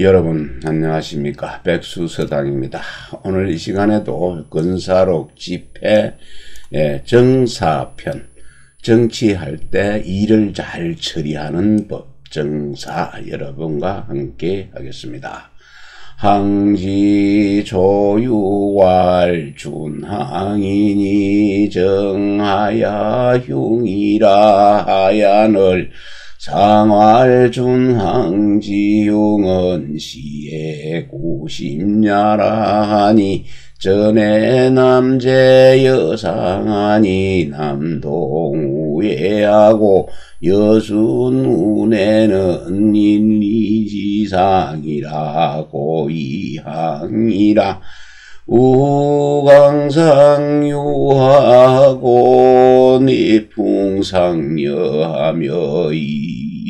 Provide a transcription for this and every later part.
여러분 안녕하십니까, 백수서당입니다. 오늘 이 시간에도 근사록 집회 정사편, 정치할 때 일을 잘 처리하는 법 정사 여러분과 함께 하겠습니다. 항지 조유왈 준항인이 정하야 흉이라 하야늘 상활준항지용은 시에 구십냐라 하니 전에 남제 여상하니 남동우예하고 여순운에는 인리지상이라고 이항이라 우강상유하고 니풍상여하며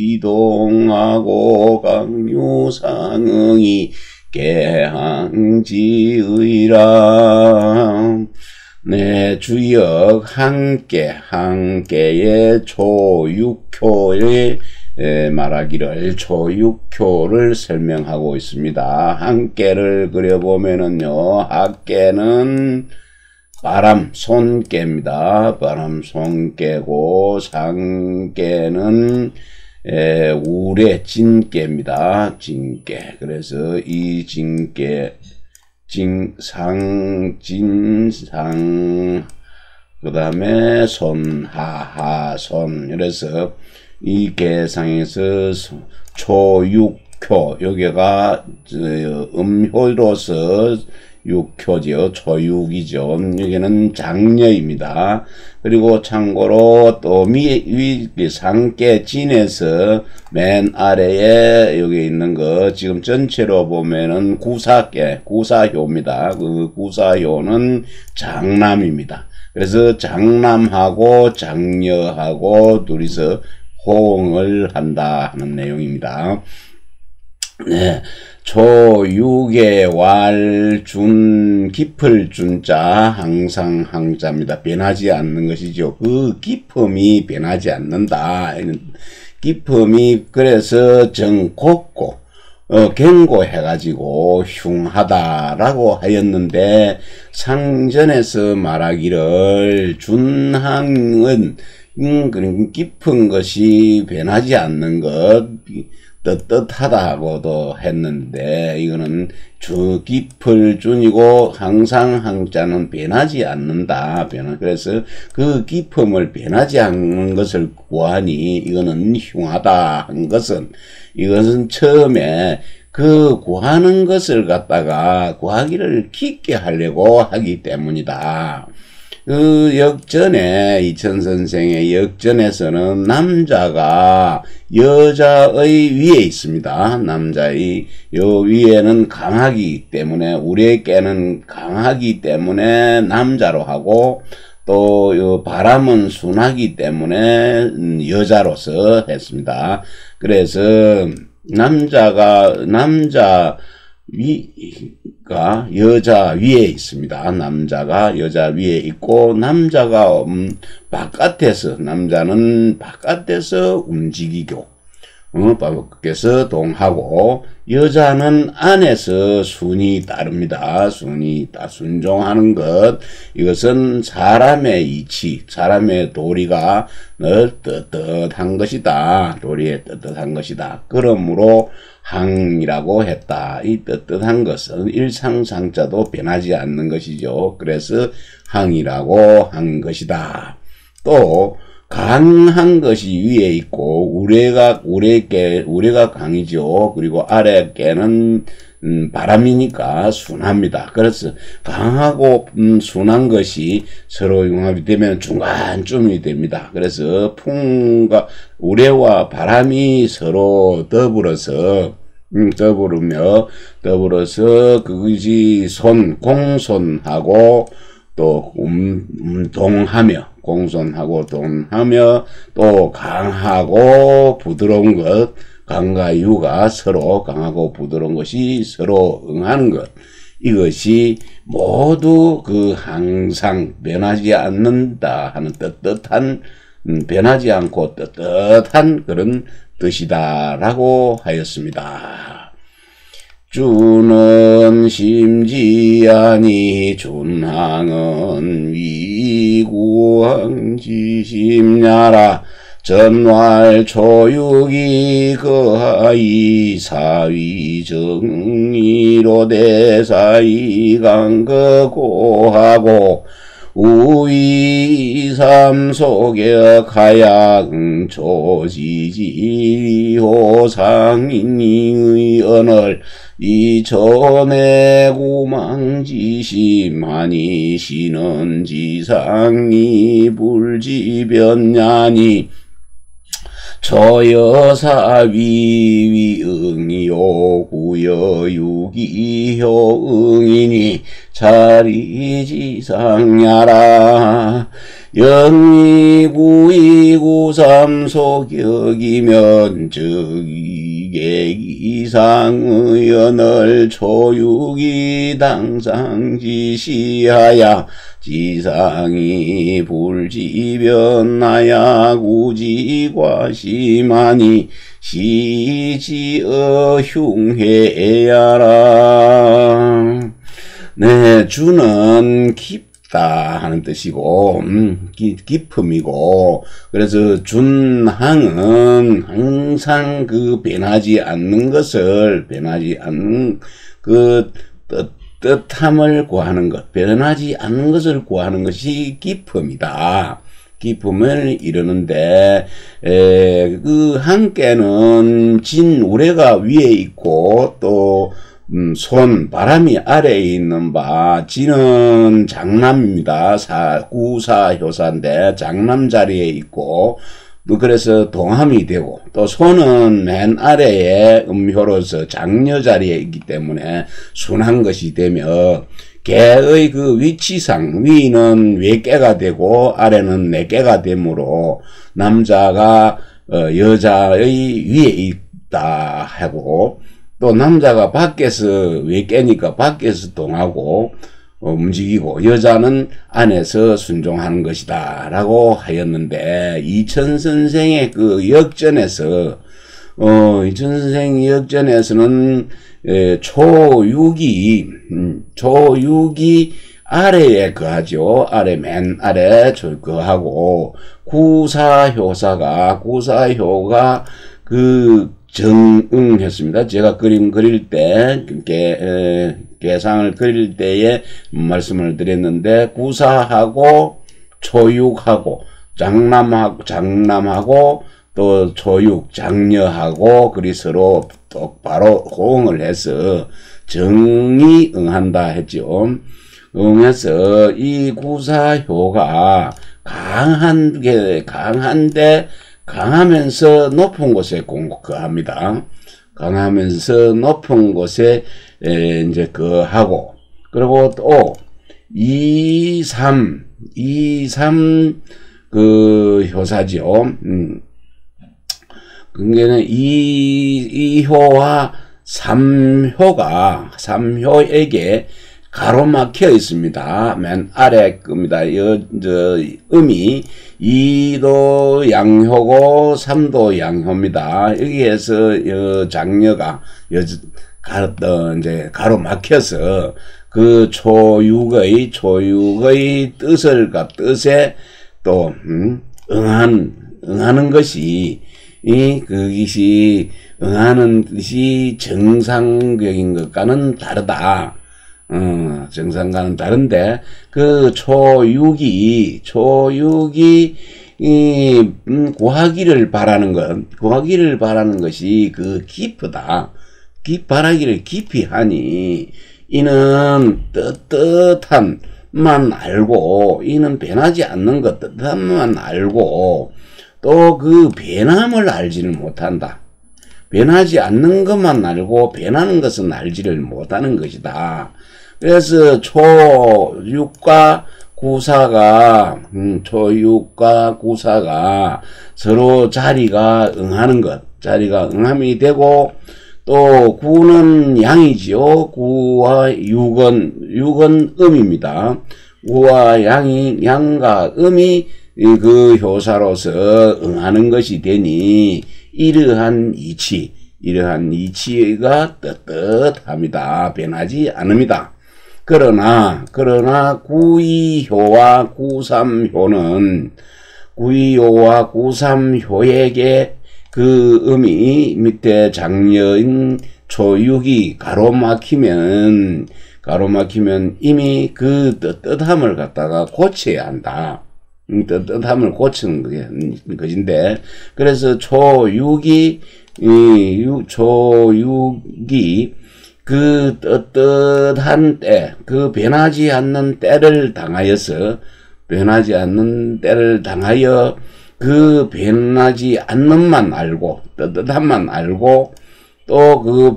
이동하고 강유상응이 개항지의라. 네, 주역 한께의 초육효의 말하기를 초육효를 설명하고 있습니다. 한께를 그려보면은요, 학께는 바람 손께입니다. 바람 손께고 상께는 우레 진께입니다. 진께. 그래서 이 진께 진상 그 다음에 손하하손. 그래서 이 계상에서 초육효, 여기가 음효로서 육효죠. 초육이죠. 여기는 장녀입니다. 그리고 참고로 또 위 상계 진에서 맨 아래에 여기 있는 거 지금 전체로 보면은 구사효입니다. 그 구사효는 장남입니다. 그래서 장남하고 장녀하고 둘이서 호응을 한다 하는 내용입니다. 네. 초육의 왈준 깊을 준자 항상 항자입니다. 변하지 않는 것이죠. 그 깊음이 변하지 않는다. 깊음이 그래서 정곱고 견고해가지고 흉하다라고 하였는데, 상전에서 말하기를 준항은 깊은 것이 변하지 않는 것, 떳떳하다고도 했는데, 이거는 깊을 준이고 항상 항자는 변하지 않는다. 그래서 그 깊음을 변하지 않는 것을 구하니 이거는 흉하다 한 것은, 이것은 처음에 그 구하는 것을 갖다가 구하기를 깊게 하려고 하기 때문이다. 그 역전에 이천선생의 역전에서는 남자가 여자의 위에 있습니다. 남자의 요 위에는 강하기 때문에, 우리에게는 강하기 때문에 남자로 하고, 또 요 바람은 순하기 때문에 여자로서 했습니다. 그래서 남자 위가 여자 위에 있습니다. 남자가 여자 위에 있고, 남자가 바깥에서, 남자는 바깥에서 움직이고 밖에서 동하고, 여자는 안에서 순이 따릅니다. 순종하는 것. 이것은 사람의 이치, 사람의 도리가 떳떳한 것이다. 도리에 떳떳한 것이다. 그러므로 항이라고 했다. 이 떳떳한 것은 일상상자도 변하지 않는 것이죠. 그래서 항이라고 한 것이다. 또 강한 것이 위에 있고, 우레가 강이죠. 그리고 아래께는 바람이니까 순합니다. 그래서 강하고 순한 것이 서로 융합이 되면 중간쯤이 됩니다. 그래서 풍과 우레와 바람이 서로 더불어서 그것이 공손하고 또 동하며, 공손하고 동하며, 또 강하고 부드러운 것, 강과 유가 서로 강하고 부드러운 것이 서로 응하는 것, 이것이 모두 그 항상 변하지 않는다 하는 떳떳한, 변하지 않고 떳떳한 그런 뜻이다라고 하였습니다. 주는 심지하니 준항은 위구왕지심야라 전왈 초육이 거하이 사위 정의로 대사이 강거고하고 우위 삼속에 가양 조지지호 상인의 언을 이천에 구망지심하니 시는 지상이 불지변냐니 저여사 위위응이요 구여유기효 응이니 자리지상야라 영이구이구삼속격이면 즉이계이상의 언을 초육이 당상지시하야 지상이 불지변나야 구지과심하니 시지어 흉해야라. 네, 주는 깊다 하는 뜻이고 깊음이고 그래서 준항은 항상 그 변하지 않는 것을 변하지 않는 그 뜻함을 구하는 것, 변하지 않는 것을 구하는 것이 깊음이다. 깊음을 이루는데, 그 함께는 진 우레가 위에 있고, 또, 바람이 아래에 있는 바, 진은 장남입니다. 구사효사인데, 장남 자리에 있고, 또 그래서 동함이 되고 또 손은 맨 아래에 음효로서 장녀 자리에 있기 때문에 순한 것이 되며 개의 그 위치상 위는 외개가 되고 아래는 내개가 되므로 남자가 여자의 위에 있다 하고 또 남자가 밖에서 외개니까 밖에서 동하고 움직이고 여자는 안에서 순종하는 것이다 라고 하였는데 이천 선생의 그 역전에서 이천 선생 역전에서는 초육이 아래에 거하죠. 맨 아래 거하고 구사효가 그 정응했습니다. 제가 그림 그릴 때 계상을 그릴 때에 말씀을 드렸는데 구사하고 초육하고 장남하고 또 초육 장녀하고 그리 서로 똑바로 호응을 해서 정이 응한다 했죠. 응해서 이 구사효가 강한데 강하면서 높은 곳에 거합니다. 강하면서 높은 곳에 이제 거하고 그리고 또 2, 3 그 효사지요. 그게는 2효와 3효에게 가로막혀 있습니다. 맨 아래 겁니다. 음이 2도 양효고 3도 양효입니다. 여기에서 장녀가 이제 가로막혀서 그 초육의 뜻에 또 응하는 것이 그것이 응하는 뜻이 정상적인 것과는 다르다. 정상과는 다른데 그 초육이 구하기를 바라는 것이 그 깊다. 바라기를 깊이 하니 이는 뜻함만 알고 이는 변하지 않는 것 뜻함만 알고 또 그 변함을 알지를 못한다. 변하지 않는 것만 알고 변하는 것은 알지를 못하는 것이다. 그래서 초육과 구사가 서로 자리가 응함이 되고 또 구는 양이지요. 구와 육은 음입니다. 구와 양과 음이 그 효사로서 응하는 것이 되니 이러한 이치 이러한 이치가 떳떳합니다. 변하지 않습니다. 그러나 구이효와 구삼효는 구이효와 구삼효에게 그 음이 밑에 장려인 초육이 가로막히면 이미 그 떳떳함을 갖다가 고쳐야 한다. 떳떳함을 고치는 것인데, 그래서 초육이 그 떳떳한 때, 그 변하지 않는 때를 당하여 그 변하지 않는만 알고, 떳떳함만 알고, 또 그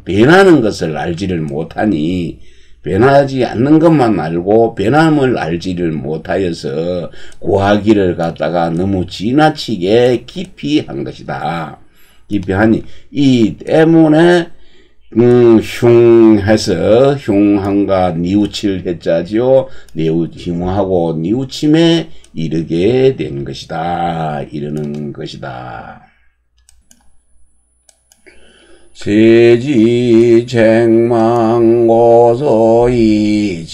변하는 것을 알지를 못하니, 변하지 않는 것만 알고 변함을 알지를 못하여서 구하기를 갖다가 너무 지나치게 깊이 한 것이다. 깊이 하니 이 때문에 흉해서 흉함과 뉘우칠 해자지요. 흉하고 뉘우침에 이르게 된 것이다. 이르는 것이다. 세지쟁망고소이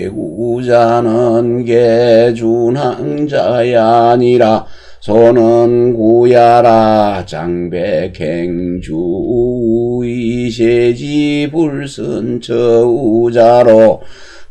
지혜구자는 개준항자야 아니라 소는 구야라 장백행주의 세지불선처우자로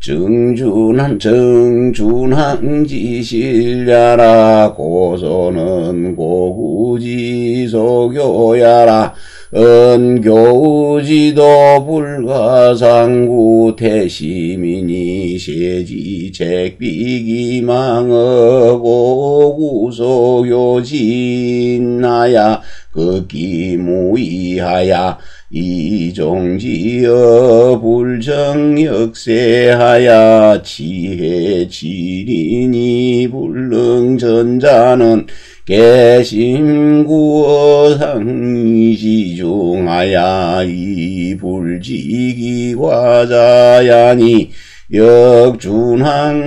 정준항지실야라 고소는 고구지소교야라 은교우지도 불가상구 태시민이 세지책비기망하고 구소교진하야 극기무이하야 이종지어 불정역세하야 지혜지린이 불능전자는 개심구어상시중하야 이불지기과자야니 역준항이라.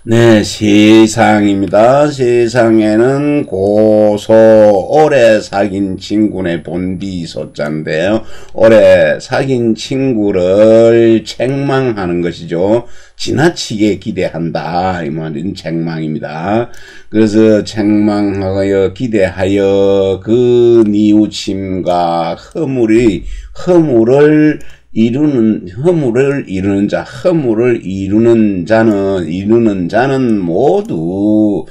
네, 세상입니다. 세상에는 고소, 오래 사귄 친구네 본디소자인데요. 오래 사귄 친구를 책망하는 것이죠. 지나치게 기대한다. 이 말은 책망입니다. 그래서 책망하여 기대하여 그 뉘우침과 허물을 이루는 자는 모두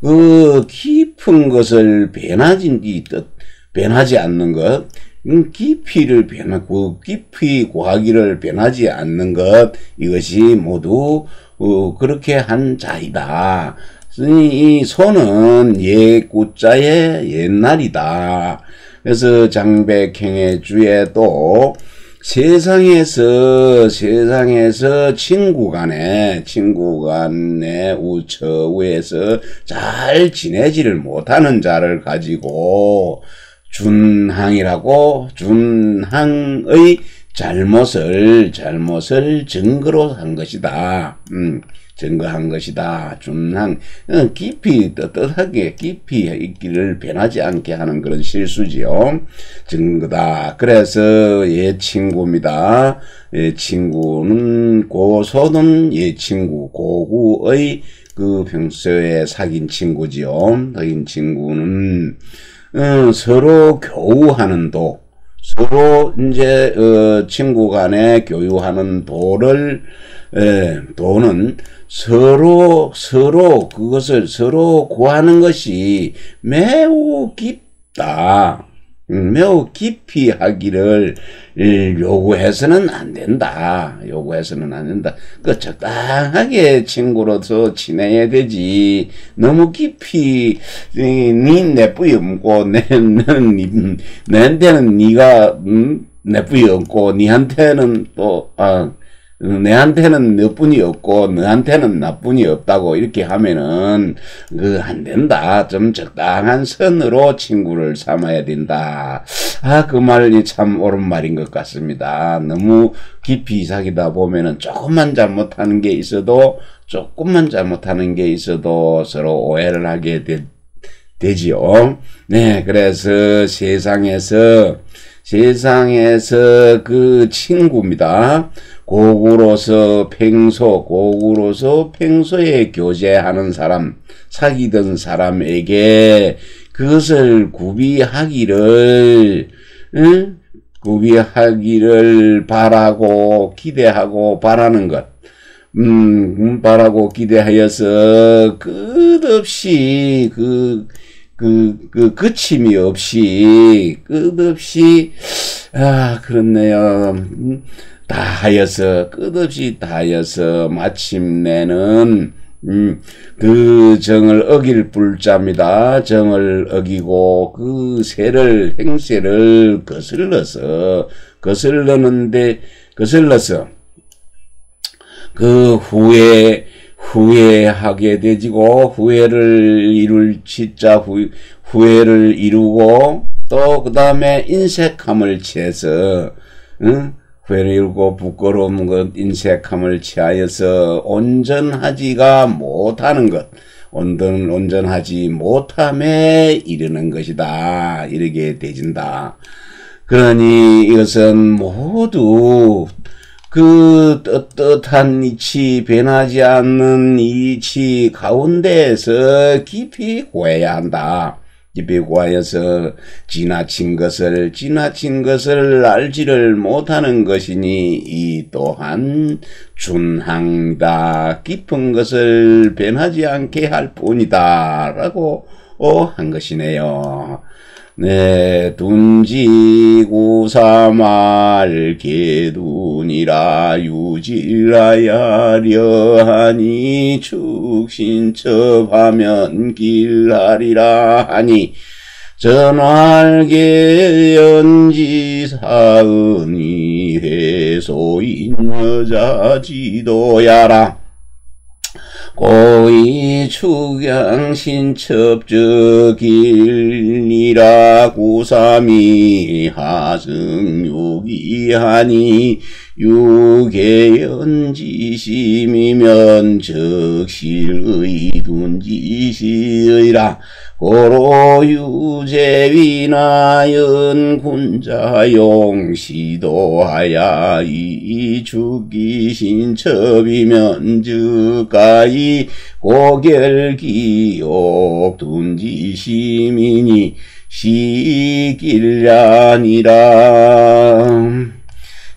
그 깊은 것을 변하지 않는 것, 깊이 구하기를 변하지 않는 것, 이것이 모두 그렇게 한 자이다. 이 소는 옛구자의 옛날이다. 그래서 장백행의 주에 또 세상에서 친구 간에 우처우에서 잘 지내지를 못하는 자를 가지고 준항의 잘못을 증거로 한 것이다. 증거한 것이다. 준항, 깊이 떳떳하게 깊이 있기를 변하지 않게 하는 그런 실수지요. 증거다. 그래서 친구입니다. 친구는 고소는 친구, 고구의 그 평소에 사귄 친구지요. 사귄 친구는 서로 교우하는 서로 이제 친구 간에 교유하는 도는 서로 그것을 서로 구하는 것이 매우 깊다. 매우 깊이 하기를 요구해서는 안 된다. 그 적당하게 친구로서 지내야 되지. 너무 깊이 네 뿌이 없고 내한테는 네가 내 뿌이 없고 니한테는 또 내한테는 너뿐이 없고 너한테는 나뿐이 없다고 이렇게 하면은 안 된다. 좀 적당한 선으로 친구를 삼아야 된다. 그 말이 참 옳은 말인 것 같습니다. 너무 깊이 사귀다 보면은 조금만 잘못하는 게 있어도 서로 오해를 하게 되지요. 네, 그래서 세상에서 그 친구입니다. 고구로서 평소에 교제하는 사람, 사귀던 사람에게 그것을 구비하기를 바라고 기대하고 바라는 것. 바라고 기대하여서 끝없이 그침이 없이 끝없이 그렇네요. 끝없이 다 하여서 마침내는 그 정을 어길 불자입니다. 정을 어기고 그 행세를 거슬러서 그 후회하게 되지고 후회를 이루고 또 그 다음에 인색함을 취해서 후회를 이루고 부끄러운 것 인색함을 취하여서 온전하지가 못하는 것 온전하지 못함에 이르는 것이다. 이렇게 되진다. 그러니 이것은 모두 그 떳떳한 이치, 변하지 않는 이치 가운데에서 깊이 구해야 한다. 깊이 구하여서 지나친 것을 알지를 못하는 것이니 이 또한 준항이다. 깊은 것을 변하지 않게 할 뿐이다. 라고 한 것이네요. 네, 둔지구사말 개둔이라 유질하야려하니 축신첩하면 길하리라 하니 전알계 연지사은이 해소인 여자 지도야라 고이 축양신첩적일니라 구삼이 하승육이하니 유계연지심이면 적실의 둔지시의라 고로 유제위나 연군자용 시도하야 이축기신첩이면 즉가이 고결기옥 둔지시민이 시길ля니라.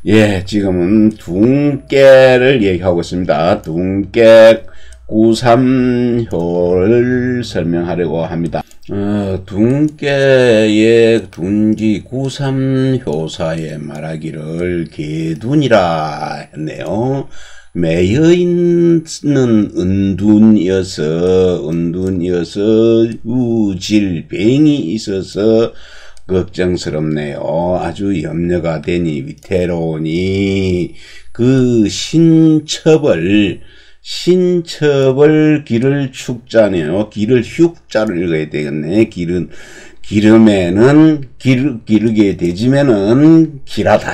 예, 지금은 둔깨를 얘기하고 있습니다. 둔깨 구삼효를 설명하려고 합니다. 둔깨의 둔기 구삼효사에 말하기를 개둔이라 했네요. 매여있는 은둔이어서 우질병이 있어서 걱정스럽네요. 아주 염려가 되니 위태로우니 그 신첩을 길을 축자네요. 길을 흉자를 읽어야 되겠네. 기르게 되지면은 길하다.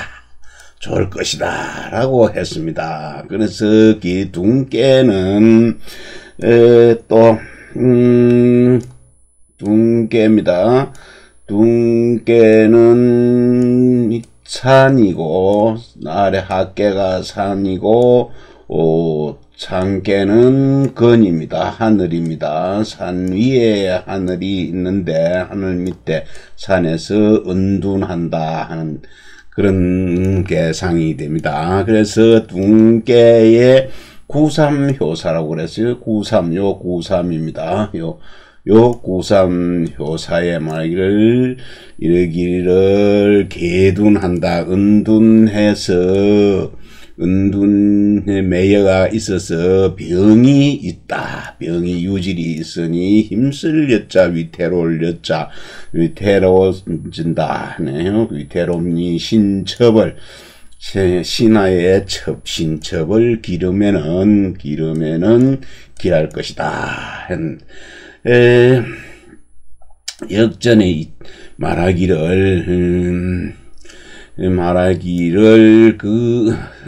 좋을 것이다. 라고 했습니다. 그래서 그 둔깨는, 둔깨입니다. 둔깨는 산이고, 아래 학계가 산이고, 창깨는 건입니다. 하늘입니다. 산 위에 하늘이 있는데 하늘 밑에 산에서 은둔한다 하는 그런 계상이 됩니다. 그래서 둔깨의 구삼효사라고 그랬어요. 구삼입니다. 요 구삼효사의 말기를 이르기를 개둔한다. 은둔에 매여가 있어서 병이 있다. 병이 유질이 있으니 힘쓸 여자 위태로울 여자 위태로워진다 하네요. 위태로움이 신첩을 신하의 신첩을 기르면은 길할 것이다. 역전에 말하기를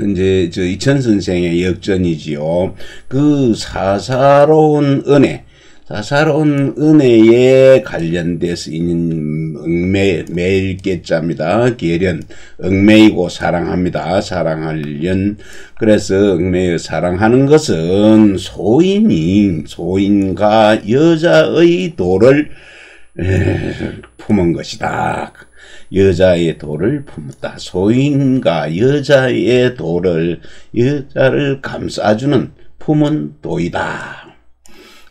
이제 이천 선생의 역전이지요. 그 사사로운 은혜, 사사로운 은혜에 관련돼서 있는 매일계자입니다. 계련, 얽매이고 사랑합니다. 사랑하련. 그래서 얽매여 사랑하는 것은 소인과 여자의 도를 품은 것이다. 여자의 도를 품었다. 소인과 여자의 도를, 여자를 감싸주는 품은 도이다.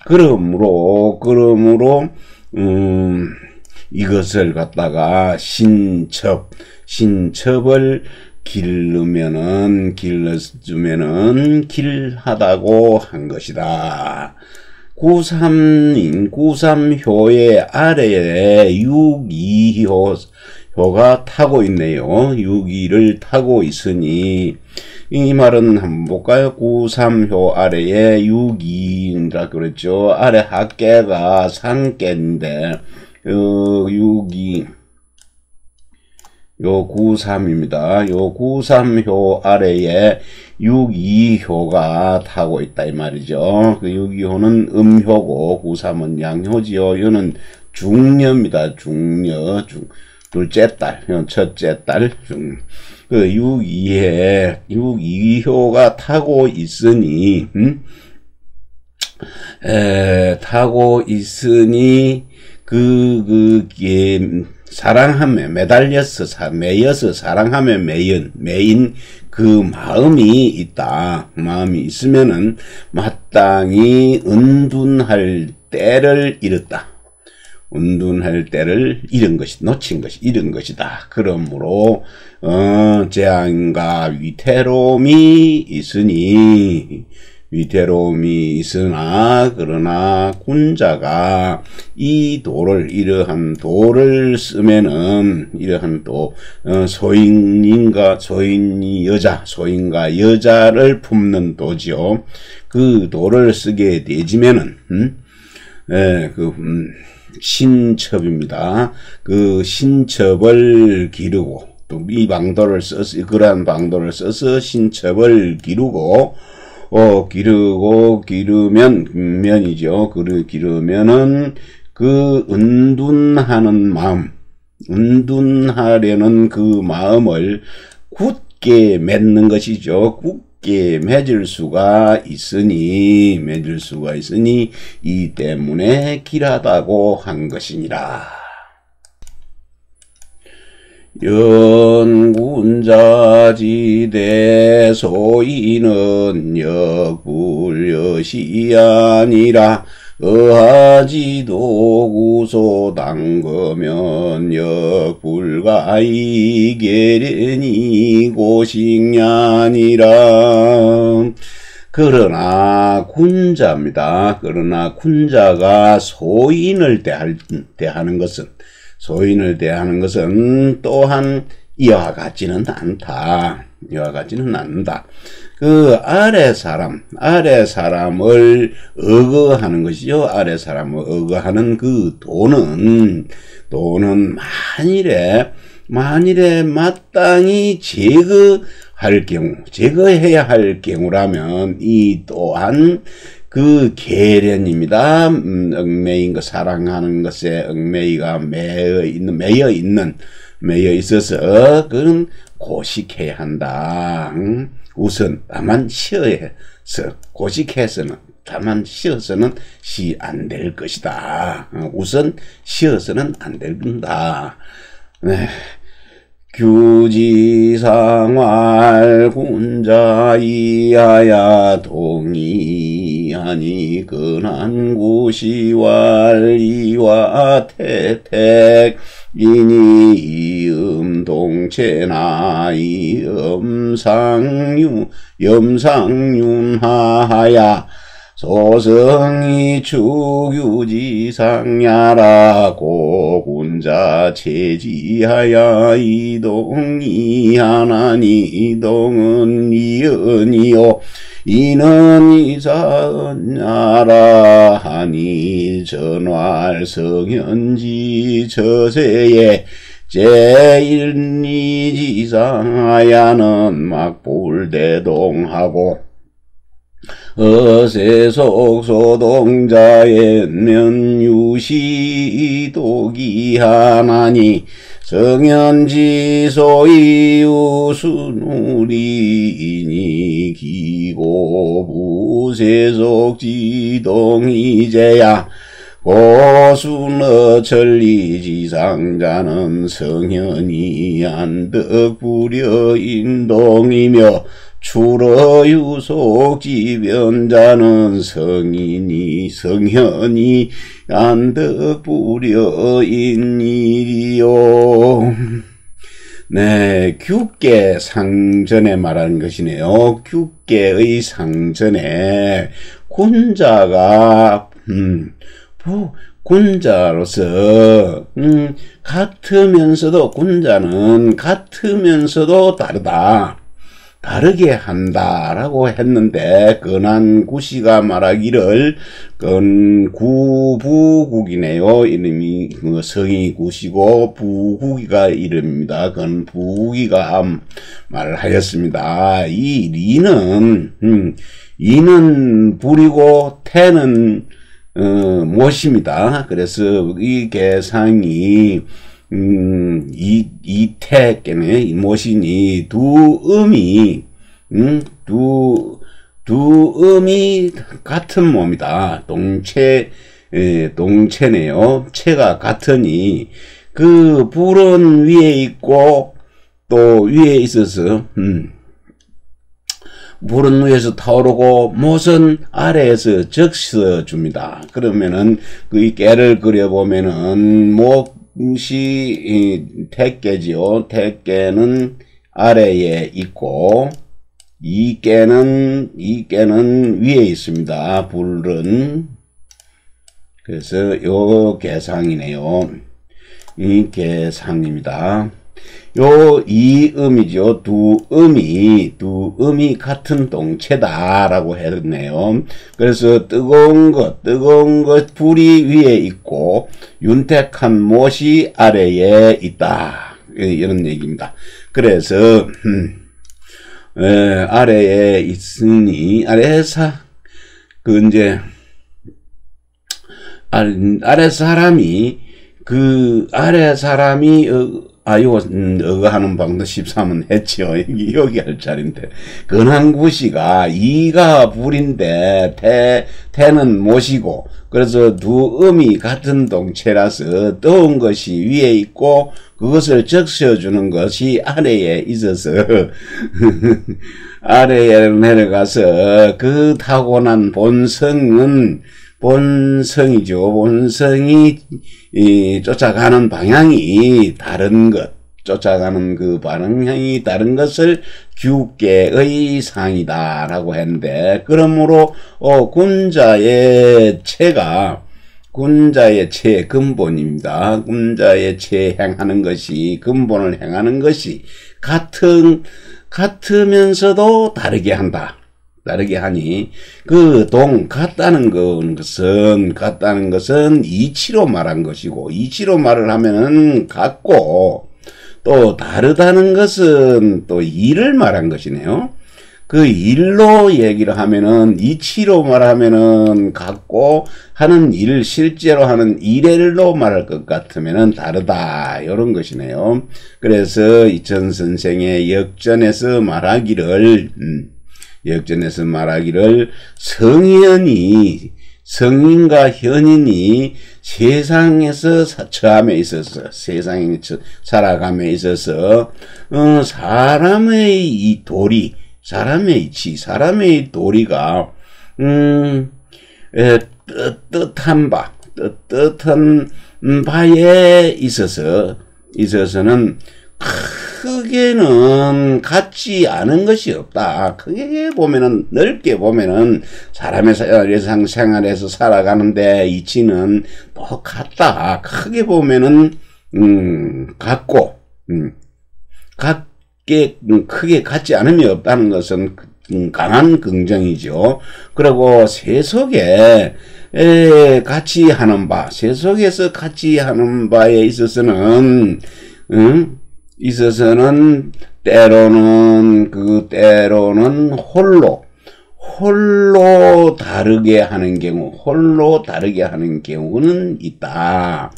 그러므로 이것을 갖다가 신첩을 길러주면은 길하다고 한 것이다. 구삼효의 아래에 육이효가 타고 있네요. 육이를 타고 있으니, 이 말은 한번 볼까요? 구삼효 아래에 육이라 그랬죠. 아래 학계가 상계인데, 요 구삼입니다. 요 구삼효 아래에 육이효가 타고 있다 이 말이죠. 그 육이효는 음효고 구삼은 양효지요. 요는 중녀입니다. 중녀, 둘째 딸, 첫째 딸, 그 육이효가 타고 있으니, 사랑함에 매여서 사랑함에 매인 그 마음이 있다. 마음이 있으면은 마땅히 은둔할 때를 잃었다. 은둔할 때를 잃은 잃은 것이다. 그러므로, 재앙과 위태로움이 있으나, 그러나, 군자가 이러한 도를 쓰면은, 소인과 여자를 품는 도지요. 그 도를 쓰게 되지면은, 신첩입니다. 그 신첩을 기르고, 또 그러한 방도를 써서 신첩을 기르고, 기르면은, 그 은둔하려는 그 마음을 굳게 맺는 것이죠. 굳게 맺을 수가 있으니, 이 때문에 길하다고 한 것이니라. 연군자지대 소인은 역불여시 아니라 어하지도 구소당거면 역불가이 계련이 고식냐니라. 그러나 군자입니다. 그러나 군자가 소인을 대하는 것은 또한 이와 같지는 않다. 그 아래 사람을 억어하는 것이죠. 아래 사람을 억어하는 그 도는 만일에 마땅히 제거해야 할 경우라면 이 또한 그 계련입니다. 얽매인 것, 사랑하는 것에 얽매이가 매여 있어서 그건 고식해야 한다. 우선 다만 다만 쉬어서는 안 될 것이다. 우선 쉬어서는 안 된다. 네. 규지상활 군자이하야 동의하니 근한구시왈이와 태택 이니 이음동체나 염상윤하야 소성이 추규지상야라고 군자 체지하야 이동이 하나니 이동은 이은이요 이는 이사은야라 하니 전활성현지 저세에 제1니지상하야는 막불대동하고 어세속 소동자의 면유시독이 하나니 성현지소이 우수누리니 기고부세속지동이제야 고수너 천리지상자는 성현이 안덕부려 인동이며 출어유속지변자는 성현이 안덕부려 인일이요. 네, 규계 상전에 말하는 것이네요. 규계의 상전에 군자가 군자로서 같으면서도 군자는 같으면서도 다르게 한다라고 했는데 근한구시가 말하기를 건구부국이네요. 이름이 성이 구시고 부국이가 이름입니다. 건부국이가 말하였습니다. 이 이는 불이고 태는 못입니다. 그래서 이 개상이 이태께네 못이니 두 음이 같은 몸이다. 동체네요. 체가 같으니 그 불은 위에 있고 또 위에 있어서 불은 위에서 타오르고 못은 아래에서 적셔줍니다. 그러면은 그 깨를 그려보면은 몫이 택깨지요. 택깨는 아래에 있고 이 깨는 위에 있습니다. 불은. 그래서 요 개상이네요. 이 개상입니다. 요 이음이죠. 두 음이 같은 동체다라고 했네요. 그래서 뜨거운 것 불이 위에 있고 윤택한 못이 아래에 있다. 이런 얘기입니다. 그래서 아래에 있으니 아래 사람이 이거 하는 방도 13은 했죠. 여기 할 자리인데. 근한구시가 이가 불인데 태는 못이고 그래서 두 음이 같은 동체라서 뜨거운 것이 위에 있고 그것을 적셔주는 것이 아래에 있어서 아래에 내려가서 그 타고난 본성이죠. 본성이 쫓아가는 방향이 다른 것, 쫓아가는 그 방향이 다른 것을 규계의 상이다라고 했는데, 그러므로 군자의 체의 근본입니다. 군자의 체 행하는 것이 근본을 행하는 것이 같으면서도 다르게 한다. 다르게 하니 같다는 것은 이치로 말한 것이고 이치로 말을 하면은 같고 또 다르다는 것은 또 일을 말한 것이네요. 그 일로 얘기를 하면은 이치로 말하면은 같고 하는 일 실제로 하는 일로 말할 것 같으면은 다르다 이런 것이네요. 그래서 이천 선생의 역전에서 말하기를 성인과 현인이 세상에서 처함에 있어서 세상에 살아감에 있어서 사람의 이 도리, 사람의 이치, 사람의 도리가 뜻한 바에 있어서는 크게는 같지 않은 것이 없다. 크게 보면은, 넓게 보면은, 사람의 생활에서 살아가는데, 이치는 또 같다. 크게 보면은, 같고, 크게 같지 않음이 없다는 것은 강한 긍정이죠. 그리고 세속에 같이 하는 바, 세속에서 같이 하는 바에 있어서는, 때로는 홀로 홀로 다르게 하는 경우는 있다.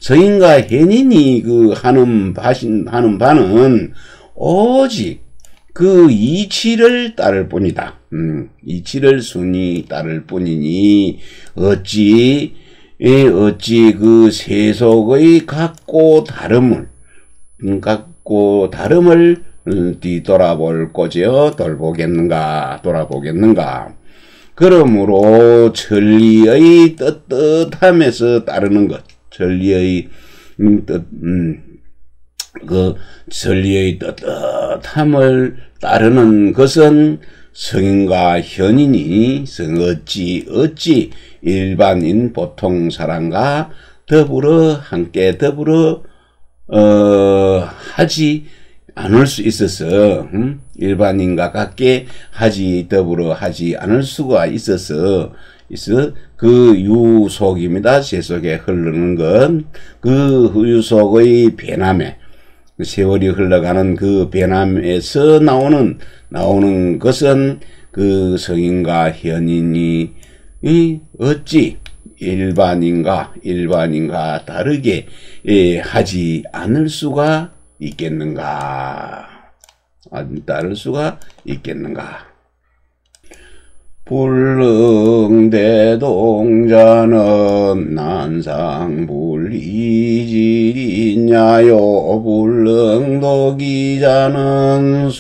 성인과 현인이 하는 바는 오직 이치를 따를 뿐이다. 이치를 순히 따를 뿐이니, 어찌 세속의 갖고 다름을 뒤돌아볼 거지요. 돌아보겠는가. 그러므로 천리의 떳떳함에서 따르는 것, 천리의 천리의 떳떳함을 따르는 것은 성인과 현인이 어찌 일반인 보통 사람과 함께 더불어 하지 않을 수 있어서, 일반인과 더불어 하지 않을 수가 있어서 유속입니다. 세속에 흐르는 건 유속의 변함에, 세월이 흘러가는 변함에서 나오는 것은 성인과 현인이 어찌 일반인과 다르게 하지 않을 수가 있겠는가? 불능대동자는 난상불이질이냐요. 불능도기자는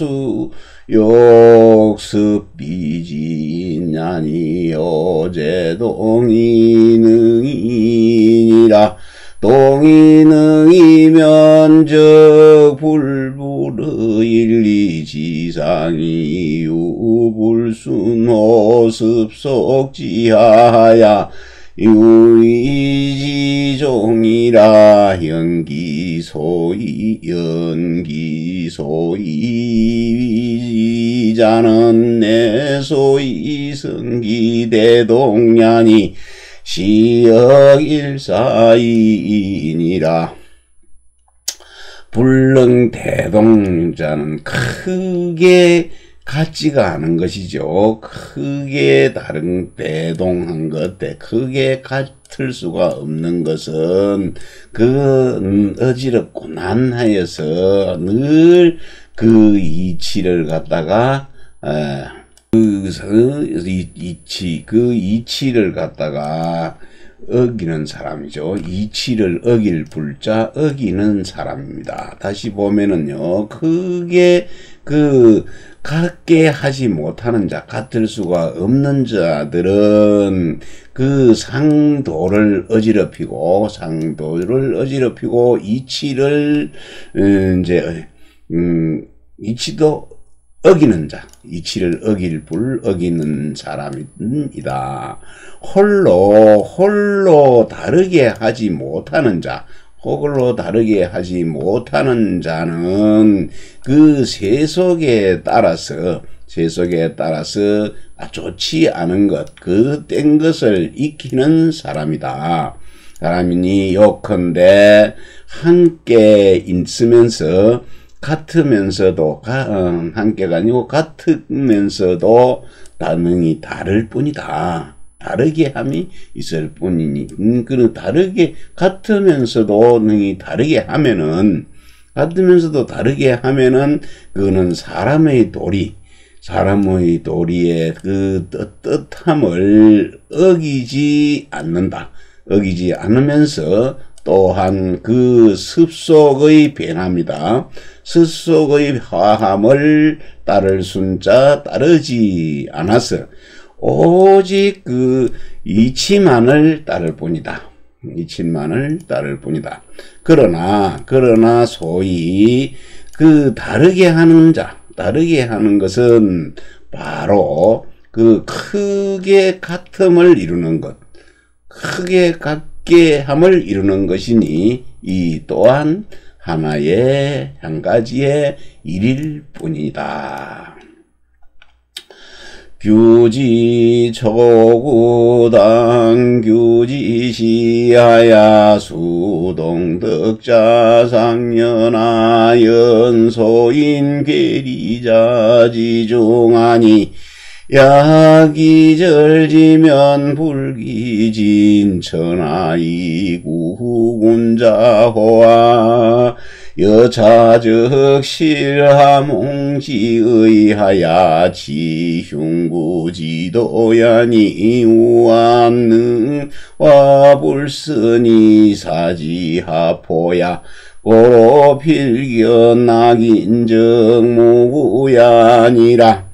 수욕습비지냐니요. 제동이능이니라. 동이능이면 즉 불불의일리지상이 유불순호습속지하야 유의지종이라. 연기소이자는 내소이 성기대동냐니 시역일사이니라. 불능대동자는 크게 같지가 않은 것이죠. 크게 다른 대동한 것, 크게 같을 수가 없는 것은 어지럽고 난하여서 늘 이치를 갖다가 이치를 갖다가 어기는 사람이죠. 이치를 어길 불자 어기는 사람입니다. 다시 보면은요, 크게 같게 하지 못하는 자, 같을 수가 없는 자들은 상도를 어지럽히고 이치를 이치도 어기는 자, 이치를 어기는 사람입니다. 홀로 다르게 하지 못하는 자, 자는 세속에 따라서 좋지 않은 것, 된 것을 익히는 사람이다. 사람이니 요컨대 함께 있으면서 같으면서도 함께가 아니고 같으면서도 능히 다를 뿐이다. 다르게 함이 있을 뿐이니 다르게 같으면서도 능히 다르게 하면은 그거는 사람의 도리의 떳떳함을 어기지 않으면서 또한 습속의 변함이다. 습속의 화함을 따를 순자 따르지 않아서 오직 이치만을 따를 뿐이다. 그러나 소위 다르게 하는 것은 바로 크게 같음을 이루는 것, 크게 같게 함을 이루는 것이니 이 또한 한 가지의 일일 뿐이다. 규지 초구당 규지시하야 수동덕자 상연하 연소인 괴리자 지중하니 야기절지면 불기진 천하이구군자호와 여차적 실하몽지의하야 지흉구지도야니 우안능 와불선이 사지하포야 고로필견낙인정무구야니라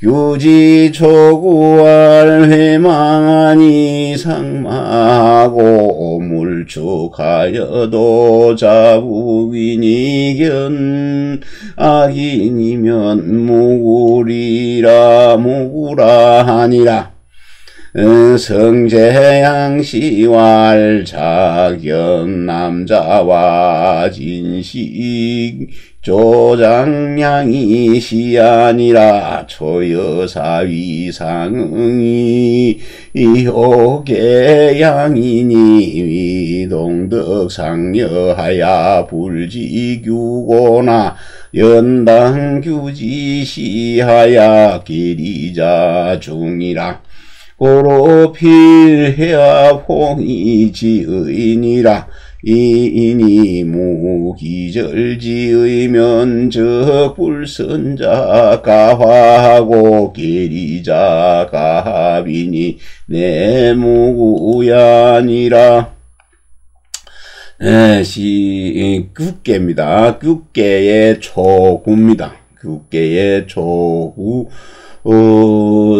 규지초구할 회망하니 상마하고 물축하여도 자부인이견 악인이면 무구리라 무구라 하니라 성재양시왈 자견 남자와 진식 조장량이 시아니라 초여사위 상응이 이호계양이니 위동덕상여하야 불지규고나 연당규지시하야 기리자 중이라 고로필해야 홍이지의니라 이인이 무기절지의 면적 불선자 가화하고 계리자 가합이니 내무구야니라. 규계입니다. 규계의 초구입니다. 규계의 초구.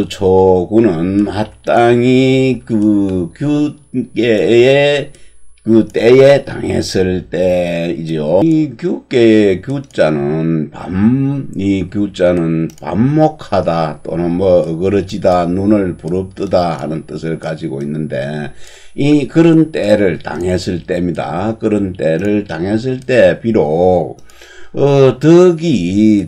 초구는 마땅히 그 규계의 그 때에 당했을 때이죠. 이 규계의 규자는 이 규자는 반목하다 또는 뭐 어그러지다, 눈을 부릅뜨다 하는 뜻을 가지고 있는데 이 그런 때를 당했을 때입니다. 그런 때를 당했을 때 비록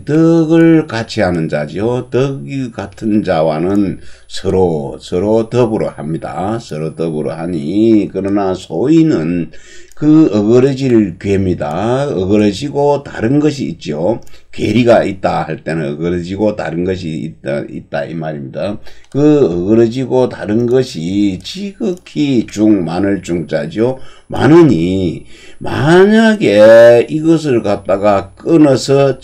덕을 같이 하는 자지요. 덕이 같은 자와는 서로 더불어 합니다. 서로 더불어 하니, 그러나 소인은 그 어그러질 괴입니다. 어그러지고 다른 것이 있죠. 괴리가 있다 할 때는 어그러지고 다른 것이 있다 이 말입니다. 그 어그러지고 다른 것이 지극히 많을 중자죠. 많으니 만약에 이것을 갖다가 끊어서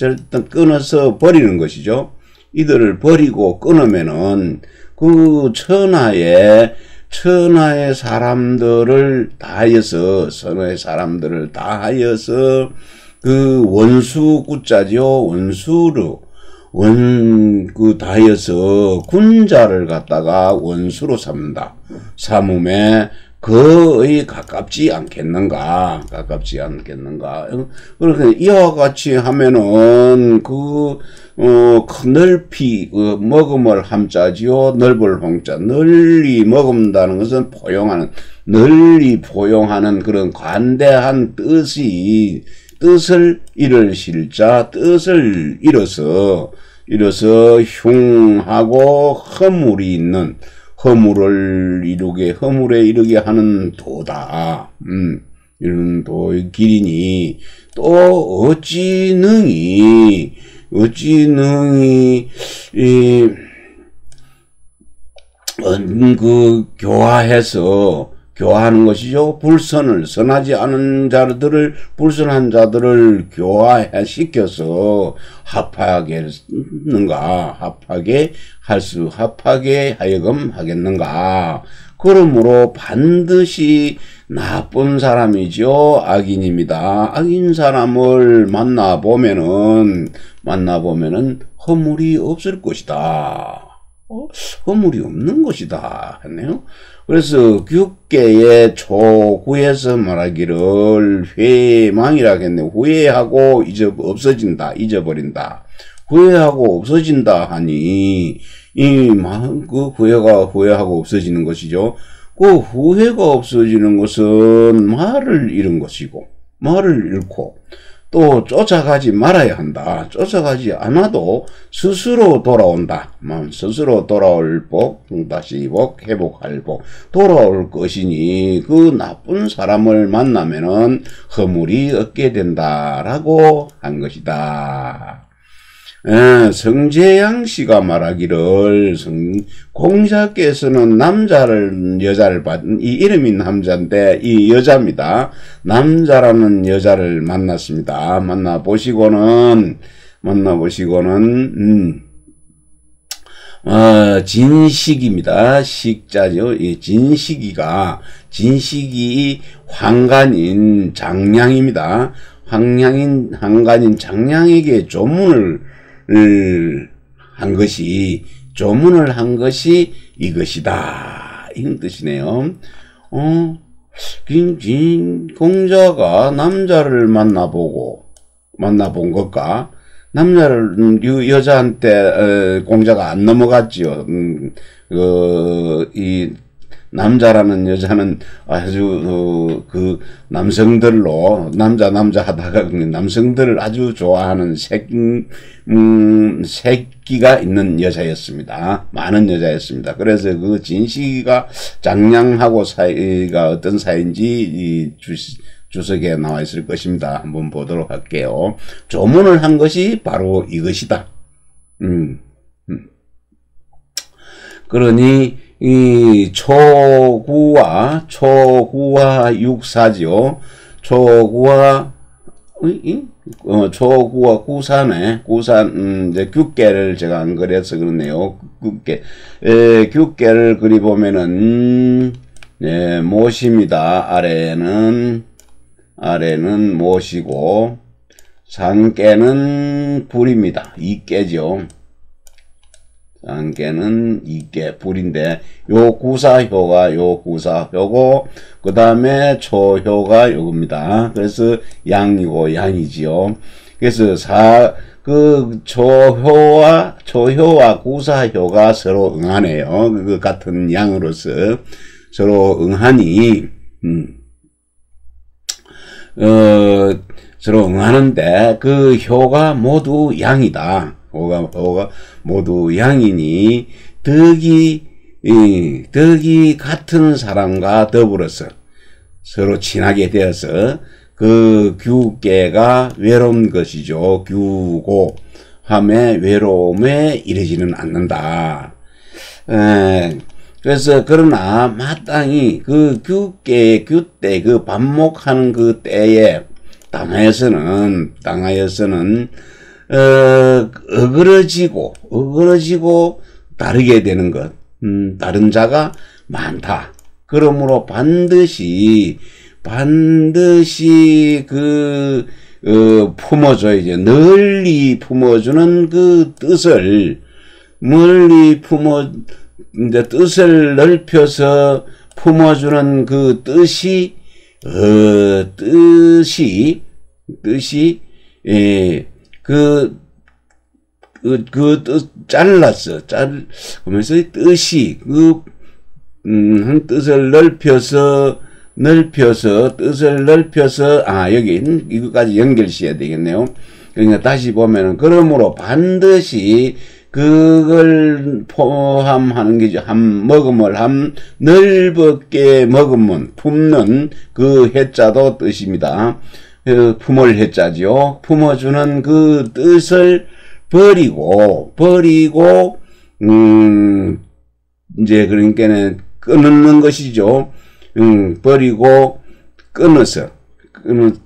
버리는 것이죠. 이들을 버리고 끊으면은 그 천하의 사람들을 다하여서 선의 사람들을 다하여서 그 원수 구자죠. 원수로 다하여서 군자를 갖다가 원수로 삼는다. 삼음에 거의 가깝지 않겠는가. 그렇게 이와 같이 하면은 큰 넓이, 먹음을 함자지요. 넓을 홍자. 널리 먹음다는 것은 널리 포용하는 그런 관대한 뜻을 이를 실자, 뜻을 잃어서 흉하고 허물이 있는, 허물에 이르게 하는 도다. 이런 도의 길이니, 또 어찌 능히 교화하는 것이죠. 선하지 않은 자들을, 불선한 자들을 교화시켜서 합하게 하여금 하겠는가. 그러므로 반드시 나쁜 사람이죠. 악인입니다. 악인 사람을 만나보면은 허물이 없을 것이다. 허물이 없는 것이다 했네요. 그래서 규계의 초구에서 말하기를 회망이라 했네요. 후회하고 없어진다, 잊어버린다. 후회하고 없어진다 하니 그 후회하고 없어지는 것이죠. 그 후회가 없어지는 것은 말을 잃은 것이고, 말을 잃고 또 쫓아가지 말아야 한다. 쫓아가지 않아도 스스로 돌아온다. 스스로 돌아올 복, 다시 복, 회복할 복, 돌아올 것이니 그 나쁜 사람을 만나면은 허물이 얻게 된다라고 한 것이다. 성재양 씨가 말하기를 공자께서는 여자를 이 이름이 남자인데 이 여자입니다. 남자라는 여자를 만났습니다. 만나보시고는 진식입니다. 식자죠. 이 진식이 황간인 장량입니다. 황간인 장량에게 조문을 한 것이 이것이다. 이런 뜻이네요. 공자가 남자를 만나본 것과 여자한테 공자가 안 넘어갔지요. 이 남자라는 여자는 아주 그 남성들로 남자 하다가 남성들을 아주 좋아하는 새끼가 있는 여자였습니다. 많은 여자였습니다. 그래서 그 진식이가 장량하고 사이가 어떤 사이인지 이 주석에 나와 있을 것입니다. 한번 보도록 할게요. 조문을 한 것이 바로 이것이다. 그러니 이 초구와 육사지요. 초구와 구산에 이제 규계를 제가 안 그려서 그러네요. 규계를 그리 보면은 못입니다. 아래는 못이고 상계는 불입니다. 이깨죠. 상계는 이깨 불인데 요 구사효가 구사효고 그 다음에 초효가 요겁니다. 그래서 양이고 양이지요. 그래서 초효와 구사효가 서로 응하네요. 그 같은 양으로서 서로 응하니 서로 응하는데 그 효가 모두 양이다. 효가 모두 양이니 덕이 같은 사람과 더불어서 서로 친하게 되어서 그 규계가 외로운 것이죠. 규고 함에 외로움에 이르지는 않는다. 그래서 그러나 마땅히 그 규때 그 반목하는 그 때에 땅하에서는 어그러지고 다르게 되는 것, 다른 자가 많다. 그러므로 반드시 품어줘야죠. 널리 품어주는 그 뜻을, 이제 뜻을 넓혀서 품어주는 그 뜻이, 그러면서 뜻이, 뜻을 넓혀서, 여기, 이거까지 연결시켜야 되겠네요. 그러니까 다시 보면은, 그러므로 반드시 그걸 포함하는 게죠. 먹음을 넓게 먹으면, 품는 그 해자도 뜻입니다. 품을 해자지요. 품어주는 그 뜻을 버리고, 이제, 그러니까는, 끊는 것이죠. 버리고, 끊어서,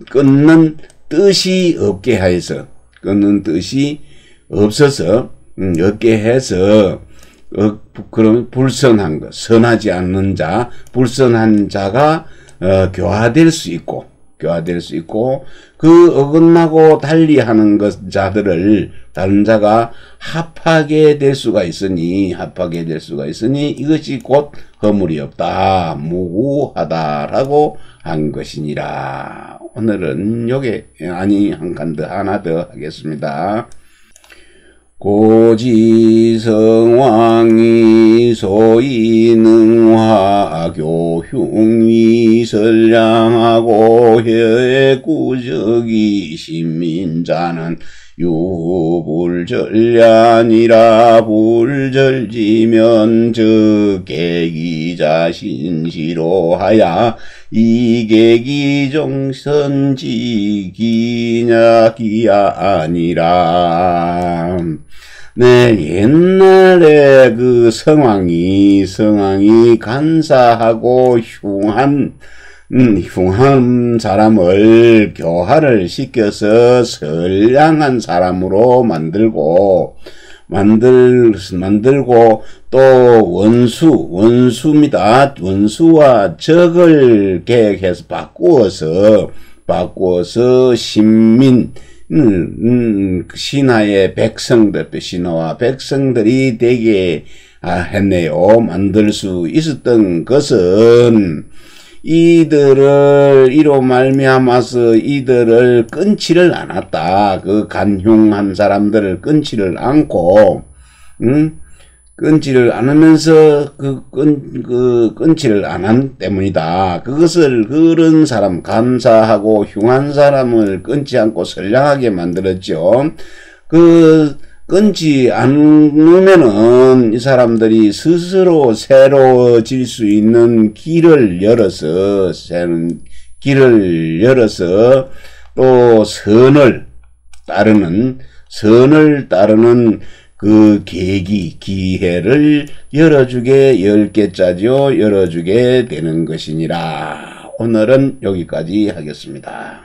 끊는 뜻이 없게 하여서, 끊는 뜻이 없어서, 없게 해서, 그럼 불선한 것, 선하지 않는 자, 불선한 자가, 교화될 수 있고, 그 어긋나고 달리하는 자들을 다른 자가 합하게 될 수가 있으니 이것이 곧 허물이 없다, 무구하다라고 한 것이니라. 오늘은 요게 한 칸 더 하나 더 하겠습니다. 고지성왕이 소이능화교 흉위 선량하고 혈구적이 신민자는 유불절량이라 불절지면 적객이자 신시로하야 이객이 정선지기냐기야 아니라. 네, 옛날에 그 성왕이 간사하고 흉한 사람을 교화를 시켜서 선량한 사람으로 만들고 또 원수입니다. 원수와 적을 계획해서 바꾸어서 신하의 백성들, 신하와 백성들이 되게 했네요. 만들 수 있었던 것은 이로 말미암아서 이들을 끊지를 않았다. 그 간흉한 사람들을 끊지를 않고, 끊지를 않으면서 끊지를 않은 때문이다. 그런 사람, 간사하고 흉한 사람을 끊지 않고 선량하게 만들었죠. 끊지 않으면은 이 사람들이 스스로 새로워질 수 있는 길을 열어서 또 선을 따르는 그 기회를 열어주게 10개짜리요 열어주게 되는 것이니라. 오늘은 여기까지 하겠습니다.